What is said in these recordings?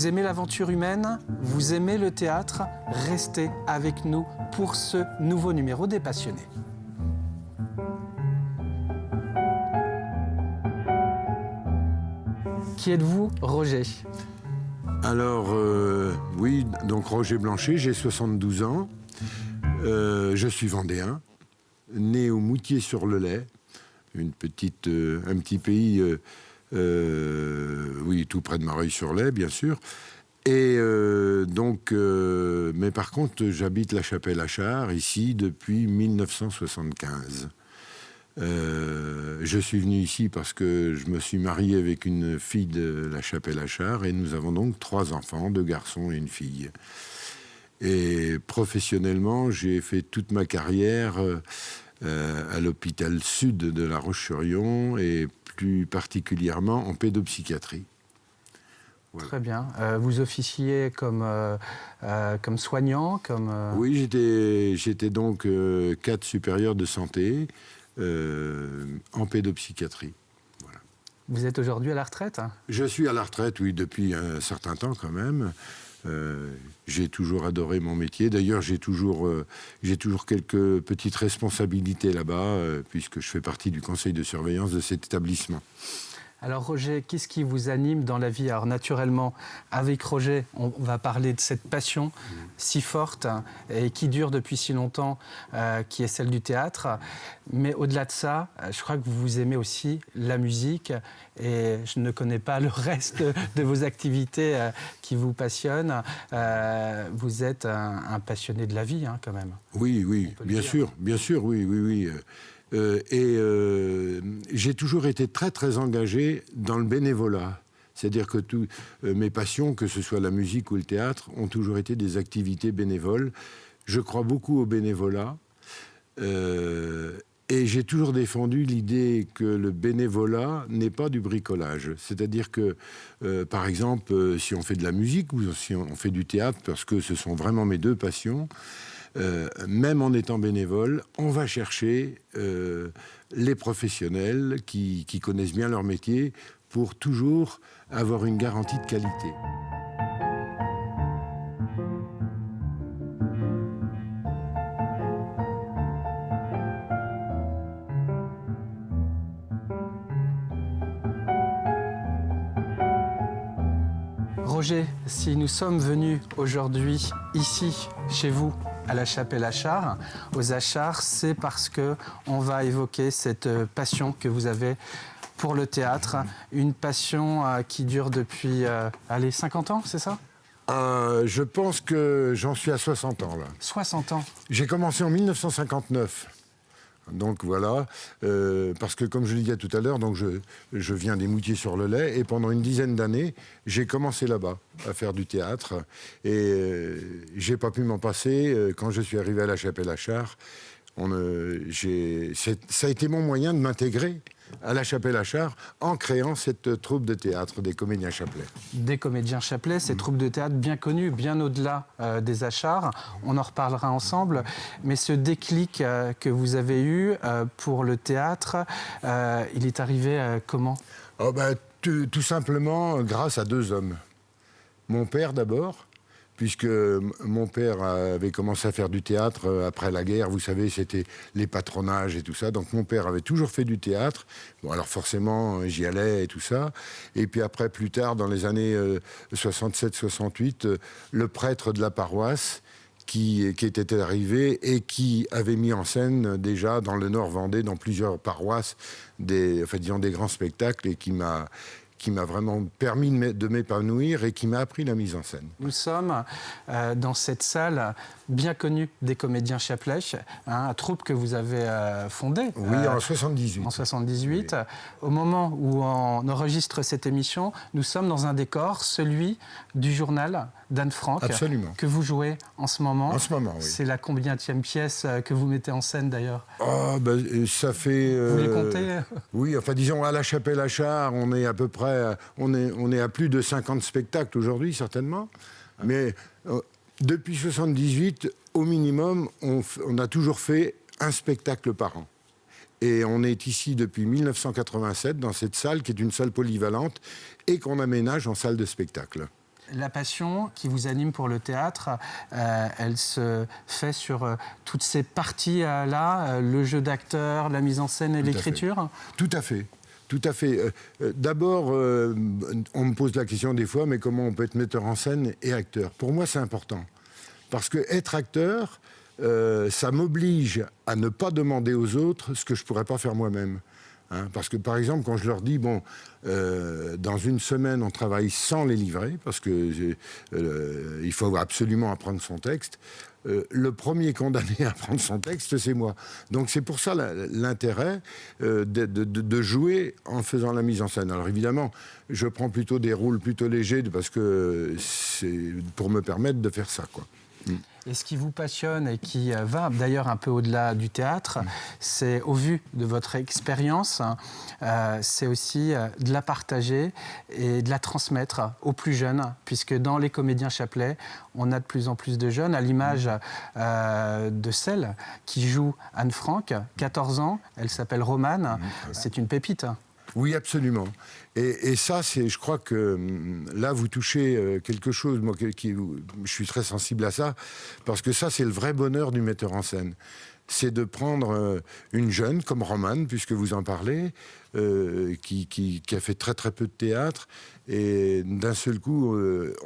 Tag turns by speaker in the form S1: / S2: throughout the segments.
S1: Vous aimez l'aventure humaine? Vous aimez le théâtre? Restez avec nous pour ce nouveau numéro des Passionnés. Qui êtes-vous, Roger?
S2: Alors, oui, donc Roger Blanchet, j'ai 72 ans. Je suis vendéen, né au Moutier-sur-le-Lay, un petit pays, oui, tout près de Mareuil-sur-Lay, bien sûr. Et mais par contre, j'habite la Chapelle-Achard, ici, depuis 1975. Je suis venu ici parce que je me suis marié avec une fille de la Chapelle-Achard et nous avons donc 3 enfants, 2 garçons et une fille. Et professionnellement, j'ai fait toute ma carrière à l'hôpital sud de La Roche-sur-Yon et plus particulièrement en pédopsychiatrie. Voilà.
S1: Très bien. Vous officiez comme soignant, comme...
S2: Oui, j'étais donc cadre supérieur de santé en pédopsychiatrie. Voilà.
S1: Vous êtes aujourd'hui à la retraite?
S2: Je suis à la retraite, oui, depuis un certain temps quand même. J'ai toujours adoré mon métier. D'ailleurs, j'ai toujours quelques petites responsabilités là-bas, puisque je fais partie du conseil de surveillance de cet établissement.
S1: Alors Roger, qu'est-ce qui vous anime dans la vie? Alors naturellement, avec Roger, on va parler de cette passion si forte et qui dure depuis si longtemps, qui est celle du théâtre. Mais au-delà de ça, je crois que vous aimez aussi la musique et je ne connais pas le reste de vos activités qui vous passionnent. Vous êtes un passionné de la vie, hein, quand même.
S2: Oui, bien sûr, oui. J'ai toujours été très, très engagé dans le bénévolat. C'est-à-dire que toutes mes passions, que ce soit la musique ou le théâtre, ont toujours été des activités bénévoles. Je crois beaucoup au bénévolat. Et j'ai toujours défendu l'idée que le bénévolat n'est pas du bricolage. C'est-à-dire que, par exemple, si on fait de la musique ou si on fait du théâtre, parce que ce sont vraiment mes 2 passions, même en étant bénévole, on va chercher les professionnels qui connaissent bien leur métier pour toujours avoir une garantie de qualité.
S1: Roger, si nous sommes venus aujourd'hui ici, chez vous, à la Chapelle-Achard, aux Achards, c'est parce qu'on va évoquer cette passion que vous avez pour le théâtre, une passion qui dure depuis 50 ans, c'est ça?
S2: Je pense que j'en suis à 60 ans, là.
S1: 60 ans.
S2: J'ai commencé en 1959. Donc voilà, parce que comme je le disais tout à l'heure, donc je viens des Moutiers-sur-le-Lay et pendant une dizaine d'années, j'ai commencé là-bas à faire du théâtre et j'ai pas pu m'en passer. Quand je suis arrivé à la Chapelle-Achard, ça a été mon moyen de m'intégrer à la Chapelle-Achard en créant cette troupe de théâtre des comédiens Chaplet.
S1: Des comédiens Chaplet, cette troupe de théâtre bien connue, bien au-delà des Achards. On en reparlera ensemble. Mais ce déclic que vous avez eu pour le théâtre, il est arrivé comment?
S2: Tout simplement grâce à 2 hommes. Mon père d'abord, puisque mon père avait commencé à faire du théâtre après la guerre. Vous savez, c'était les patronages et tout ça. Donc mon père avait toujours fait du théâtre. Bon, alors forcément, j'y allais et tout ça. Et puis après, plus tard, dans les années 67-68, le prêtre de la paroisse qui était arrivé et qui avait mis en scène déjà dans le Nord Vendée, dans plusieurs paroisses, des grands spectacles et qui m'a vraiment permis de m'épanouir et qui m'a appris la mise en scène.
S1: Nous sommes dans cette salle bien connue des comédiens Chaplet, un troupe que vous avez fondée.
S2: Oui, en 78.
S1: En 78.
S2: Oui.
S1: Au moment où on enregistre cette émission, nous sommes dans un décor, celui du journal d'Anne Frank.
S2: Absolument.
S1: Que vous jouez en ce moment.
S2: En ce moment, oui.
S1: C'est la combienième pièce que vous mettez en scène d'ailleurs?
S2: Ça fait...
S1: Vous les comptez?
S2: Oui, disons, à la Chapelle-Achard, on est à peu près... On est à plus de 50 spectacles aujourd'hui, certainement. Mais depuis 78, au minimum, on a toujours fait un spectacle par an. Et on est ici depuis 1987, dans cette salle, qui est une salle polyvalente, et qu'on aménage en salle de spectacle.
S1: La passion qui vous anime pour le théâtre, elle se fait sur toutes ces parties-là, le jeu d'acteur, la mise en scène et l'écriture ?
S2: Tout à fait. Tout à fait. D'abord, on me pose la question des fois, mais comment on peut être metteur en scène et acteur ? Pour moi, c'est important. Parce que être acteur, ça m'oblige à ne pas demander aux autres ce que je ne pourrais pas faire moi-même. Parce que, par exemple, quand je leur dis, dans une semaine, on travaille sans les livrer, parce qu'il faut absolument apprendre son texte, le premier condamné à apprendre son texte, c'est moi. Donc c'est pour ça l'intérêt de jouer en faisant la mise en scène. Alors évidemment, je prends plutôt des rôles plutôt légers, parce que c'est pour me permettre de faire ça, quoi.
S1: Et ce qui vous passionne et qui va d'ailleurs un peu au-delà du théâtre, c'est au vu de votre expérience, c'est aussi de la partager et de la transmettre aux plus jeunes, puisque dans les comédiens Chaplet, on a de plus en plus de jeunes, à l'image de celle qui joue Anne Frank, 14 ans, elle s'appelle Romane, c'est une pépite.
S2: Oui, absolument. Et ça, je crois que là, vous touchez quelque chose, moi, je suis très sensible à ça, parce que ça, c'est le vrai bonheur du metteur en scène. C'est de prendre une jeune, comme Romane, puisque vous en parlez, qui a fait très très peu de théâtre, et d'un seul coup,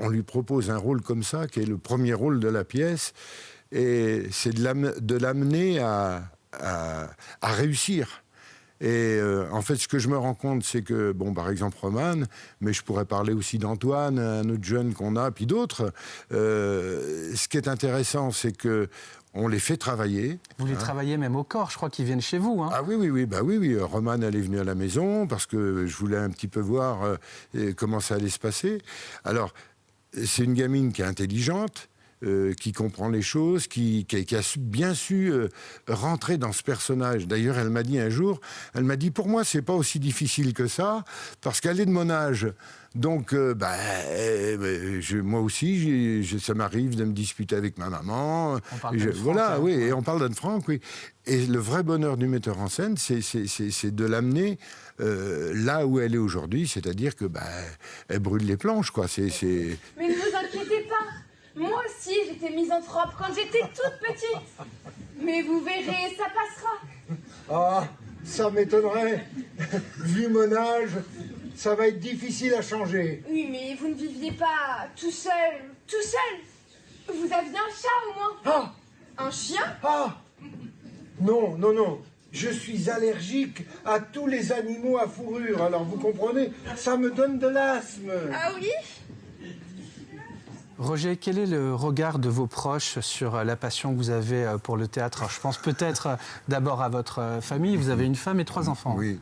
S2: on lui propose un rôle comme ça, qui est le premier rôle de la pièce, et c'est de l'amener à réussir. Et en fait, ce que je me rends compte, c'est que, par exemple, Romane, mais je pourrais parler aussi d'Antoine, un autre jeune qu'on a, puis d'autres. Ce qui est intéressant, c'est que on les fait travailler.
S1: Vous les travaillez même au corps, je crois qu'ils viennent chez vous.
S2: Ah oui. Romane, elle est venue à la maison parce que je voulais un petit peu voir comment ça allait se passer. Alors, c'est une gamine qui est intelligente, qui comprend les choses, qui a bien su rentrer dans ce personnage. D'ailleurs, elle m'a dit un jour, pour moi, c'est pas aussi difficile que ça, parce qu'elle est de mon âge. Donc, moi aussi, ça m'arrive de me disputer avec ma maman.
S1: On parle d'Anne Frank,
S2: oui, et on parle d'Anne Frank, oui. Et le vrai bonheur du metteur en scène, c'est de l'amener là où elle est aujourd'hui, c'est-à-dire que elle brûle les planches, quoi.
S3: Mais ne vous inquiétez pas. Moi aussi, j'étais misanthrope quand j'étais toute petite. Mais vous verrez, ça passera.
S4: Ah, ça m'étonnerait. Vu mon âge, ça va être difficile à changer.
S3: Oui, mais vous ne viviez pas tout seul. Vous aviez un chat au moins.
S4: Ah,
S3: un chien.
S4: Ah, non. Je suis allergique à tous les animaux à fourrure. Alors, vous comprenez, ça me donne de l'asthme.
S3: Ah oui?
S1: Roger, quel est le regard de vos proches sur la passion que vous avez pour le théâtre? Alors, je pense peut-être d'abord à votre famille. Vous avez une femme et 3 enfants.
S2: Oui.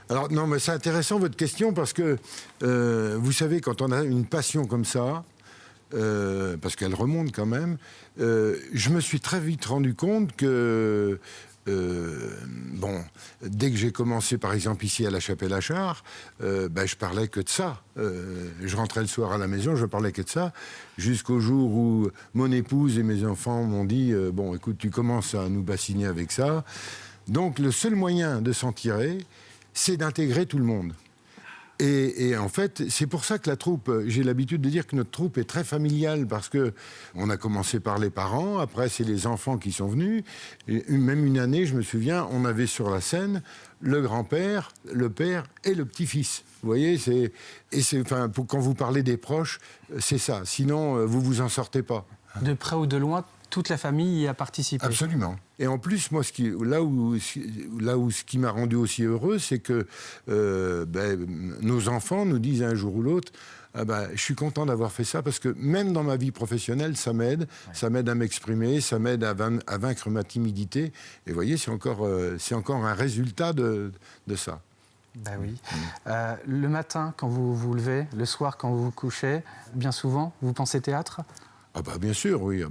S2: Alors, non, mais c'est intéressant votre question parce que, vous savez, quand on a une passion comme ça, parce qu'elle remonte quand même, je me suis très vite rendu compte que dès que j'ai commencé, par exemple, ici à la Chapelle-Achard, je parlais que de ça. Je rentrais le soir à la maison, je parlais que de ça, jusqu'au jour où mon épouse et mes enfants m'ont dit écoute, tu commences à nous bassiner avec ça. Donc, le seul moyen de s'en tirer, c'est d'intégrer tout le monde. Et en fait, c'est pour ça que la troupe, j'ai l'habitude de dire que notre troupe est très familiale, parce que on a commencé par les parents, après c'est les enfants qui sont venus. Et même une année, je me souviens, on avait sur la scène le grand-père, le père et le petit-fils. Vous voyez, quand vous parlez des proches, c'est ça. Sinon, vous vous en sortez pas.
S1: De près ou de loin, toute la famille y a participé.
S2: Absolument. Et en plus, moi, ce qui m'a rendu aussi heureux, c'est que nos enfants nous disent un jour ou l'autre, je suis content d'avoir fait ça, parce que même dans ma vie professionnelle, ça m'aide. Ouais. Ça m'aide à m'exprimer, ça m'aide à vaincre ma timidité. Et vous voyez, c'est encore un résultat de ça.
S1: Ben oui. Le matin, quand vous vous levez, le soir, quand vous vous couchez, bien souvent, vous pensez théâtre ?
S2: Bien sûr, oui.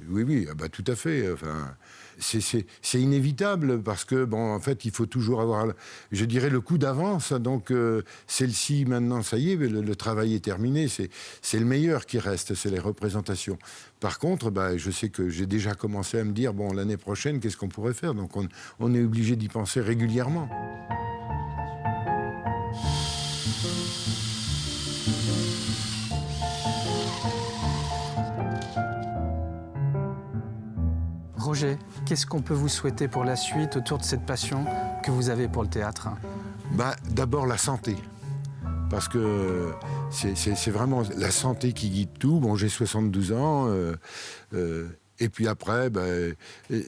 S2: Oui, tout à fait. Enfin, c'est inévitable, parce que, en fait, il faut toujours avoir, je dirais, le coup d'avance. Donc, celle-ci, maintenant, ça y est, le travail est terminé. C'est le meilleur qui reste, c'est les représentations. Par contre, je sais que j'ai déjà commencé à me dire, l'année prochaine, qu'est-ce qu'on pourrait faire ? Donc, on est obligé d'y penser régulièrement.
S1: Roger, qu'est-ce qu'on peut vous souhaiter pour la suite autour de cette passion que vous avez pour le théâtre?
S2: D'abord la santé. Parce que c'est vraiment la santé qui guide tout. Bon, j'ai 72 ans. Et puis après,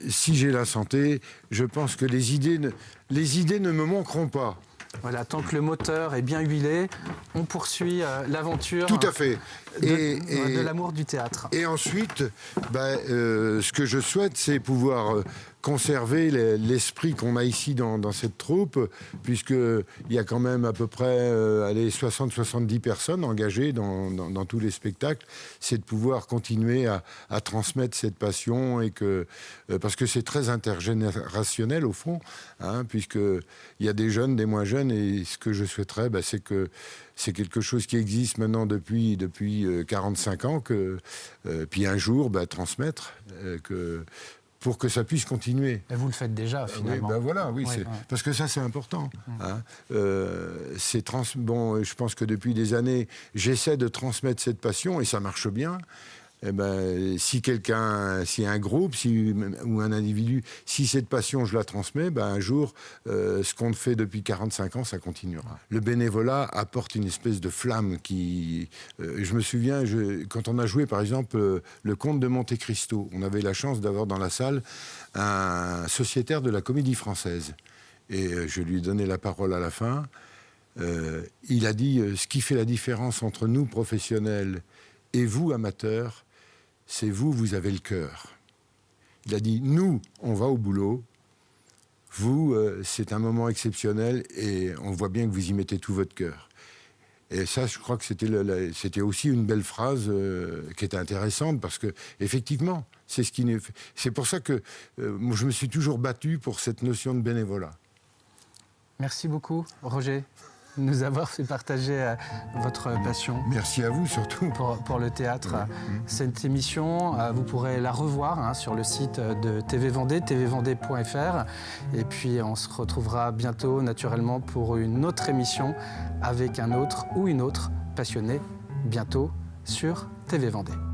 S2: si j'ai la santé, je pense que les idées ne me manqueront pas.
S1: Voilà, tant que le moteur est bien huilé, on poursuit l'aventure.
S2: Tout à fait.
S1: De l'amour du théâtre.
S2: Et ensuite, ce que je souhaite, c'est pouvoir conserver l'esprit qu'on a ici dans cette troupe, puisqu'il y a quand même à peu près 60-70 personnes engagées dans tous les spectacles. C'est de pouvoir continuer à transmettre cette passion, parce que c'est très intergénérationnel au fond, puisqu'il y a des jeunes, des moins jeunes, et ce que je souhaiterais, c'est que c'est quelque chose qui existe maintenant depuis 45 ans, puis un jour transmettre, pour que ça puisse continuer.
S1: Et vous le faites déjà, finalement.
S2: Oui, parce que ça, c'est important. Je pense que depuis des années, j'essaie de transmettre cette passion, et ça marche bien. Si un groupe ou un individu, si cette passion, je la transmets, un jour, ce qu'on fait depuis 45 ans, ça continuera. Le bénévolat apporte une espèce de flamme qui... je me souviens, quand on a joué, par exemple, Le Comte de Monte Cristo, on avait la chance d'avoir dans la salle un sociétaire de la Comédie Française. Et je lui ai donné la parole à la fin. Il a dit, ce qui fait la différence entre nous, professionnels, et vous, amateurs, c'est vous avez le cœur. Il a dit, nous, on va au boulot. Vous, c'est un moment exceptionnel et on voit bien que vous y mettez tout votre cœur. Et ça, je crois que c'était aussi une belle phrase qui était intéressante parce que, effectivement, c'est pour ça que moi, je me suis toujours battu pour cette notion de bénévolat.
S1: Merci beaucoup, Roger, de nous avoir fait partager votre passion.
S2: Merci à vous, surtout.
S1: Pour le théâtre. Cette émission, vous pourrez la revoir sur le site de TV Vendée, tvvendée.fr. Et puis, on se retrouvera bientôt, naturellement, pour une autre émission avec un autre ou une autre passionnée, bientôt sur TV Vendée.